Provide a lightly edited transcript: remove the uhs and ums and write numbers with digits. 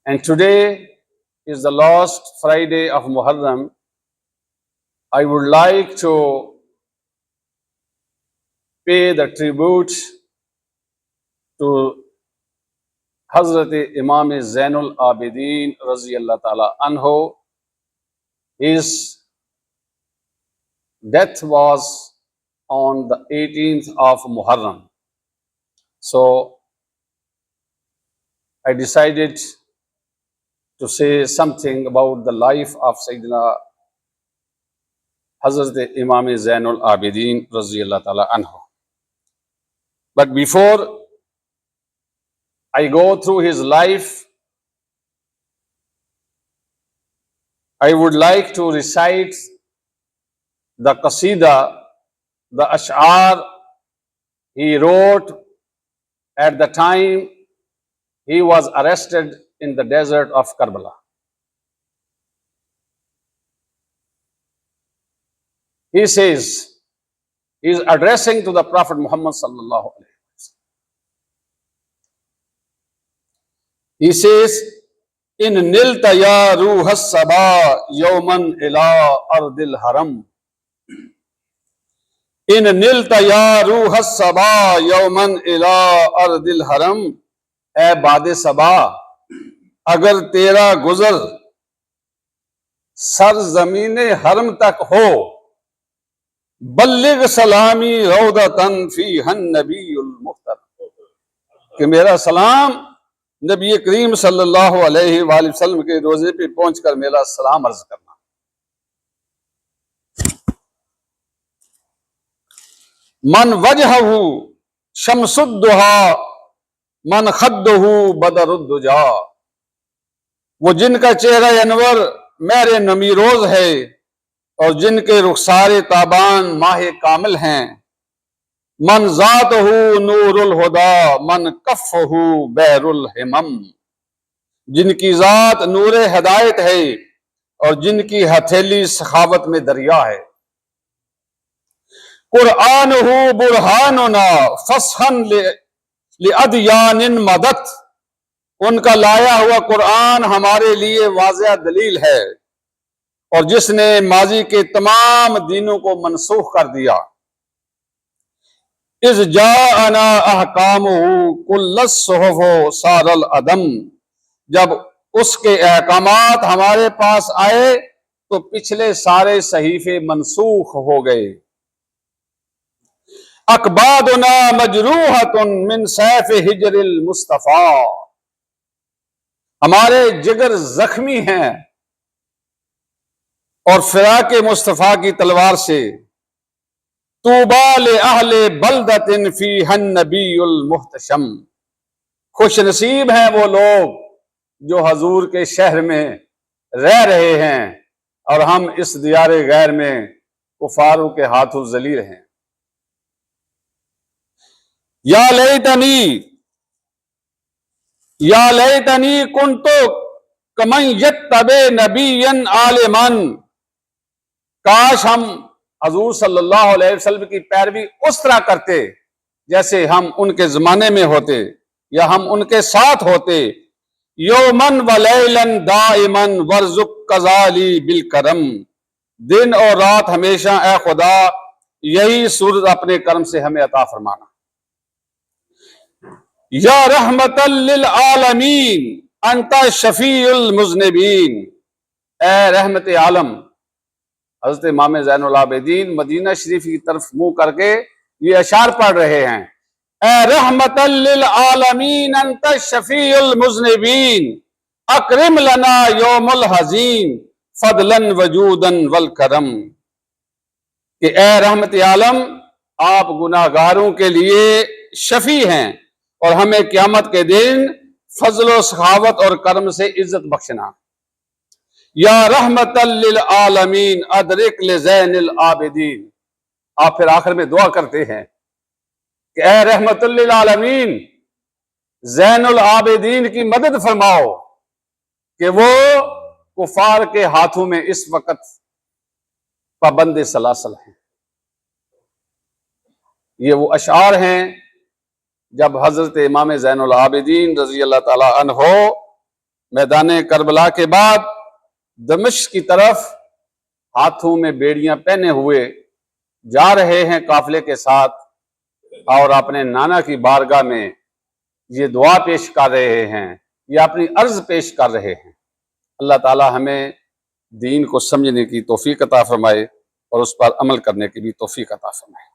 And today is the last Friday of Muharram. I would like to pay the tribute to Hazrat Imam Zainul Abidin Raziyallahu Ta'ala Anhu. His death was on the 18th of Muharram. So I decided to say something about the life of Sayyidina Hazrat Imam Zainul Abidin Raziyallahu Ta'ala Anhu. But before I go through his life, I would like to recite the qasida, the ash'ar he wrote at the time he was arrested in the desert of Karbala. He says, he is addressing to the Prophet Muhammad sallallahu alaihi wasallam. He says, in nilta ya ruh as-saba yawman ila ardil haram. In nilta ya ruh as-saba yawman ila ardil haram. اے باد صبا اگر تیرا گزر سرزمین حرم تک ہو، بلغ سلامی روضتن فیہا النبی المحترم، کہ میرا سلام نبی کریم صلی اللہ علیہ وآلہ وسلم کے روزے پہ پہنچ کر میرا سلام عرض کرنا۔ من وجہہ شمس الضحیٰ من خدہ بدر الدجا، وہ جن کا چہرہ انور مہر نمی روز ہے اور جن کے رخسار تابان ماہ کامل ہیں۔ من ذاتہ نور الہدا من کفہ بحر الہمم، جن کی ذات نور ہدایت ہے اور جن کی ہتھیلی سخاوت میں دریا ہے۔ قرآنہ برہاننا فصحا لأدیان مدت، ان کا لایا ہوا قرآن ہمارے لیے واضح دلیل ہے اور جس نے ماضی کے تمام دینوں کو منسوخ کر دیا۔ اذ جاءنا احکامہ کل الصحف صار العدم، جب اس کے احکامات ہمارے پاس آئے تو پچھلے سارے صحیفے منسوخ ہو گئے۔ اکبادنا مجروحۃ من سیف ہجر المصطفیٰ، ہمارے جگر زخمی ہیں اور فراق مصطفیٰ کی تلوار سے۔ طوبی لأہل بلدۃ فیہا النبی المحتشم، خوش نصیب ہیں وہ لوگ جو حضور کے شہر میں رہ رہے ہیں اور ہم اس دیار غیر میں کفاروں کے ہاتھوں ذلیل ہیں۔ یا لیتنی کنت کمن یتبع نبیا عالما، کاش ہم حضور صلی اللہ علیہ وسلم کی پیروی اس طرح کرتے جیسے ہم ان کے زمانے میں ہوتے یا ہم ان کے ساتھ ہوتے۔ یومن ولیلا دائما ورزق کذالی بالکرم، دن اور رات ہمیشہ اے خدا یہی صورت اپنے کرم سے ہمیں عطا فرمانا۔ یا رحمت للعالمین انت شفیع المذنبین، اے رحمت عالم، حضرت امام زین العابدین مدینہ شریف کی طرف منہ کر کے یہ اشعار پڑھ رہے ہیں۔ اے رحمت للعالمین انت شفیع المذنبین، اکرم لنا یوم الحزین فضلا وجودا والکرم، کہ اے رحمت عالم آپ گناہگاروں کے لیے شفیع ہیں اور ہمیں قیامت کے دن فضل و سخاوت اور کرم سے عزت بخشنا۔ یا رحمت للعالمین ادرک لزین العابدین، آپ پھر آخر میں دعا کرتے ہیں کہ اے رحمت للعالمین زین العابدین کی مدد فرماؤ کہ وہ کفار کے ہاتھوں میں اس وقت پابند سلاسل ہیں۔ یہ وہ اشعار ہیں جب حضرت امام زین العابدین رضی اللہ تعالی عنہ میدان کربلا کے بعد دمشق کی طرف ہاتھوں میں بیڑیاں پہنے ہوئے جا رہے ہیں قافلے کے ساتھ، اور اپنے نانا کی بارگاہ میں یہ دعا پیش کر رہے ہیں، یہ اپنی عرض پیش کر رہے ہیں۔ اللہ تعالی ہمیں دین کو سمجھنے کی توفیق عطا فرمائے اور اس پر عمل کرنے کی بھی توفیق عطا فرمائے۔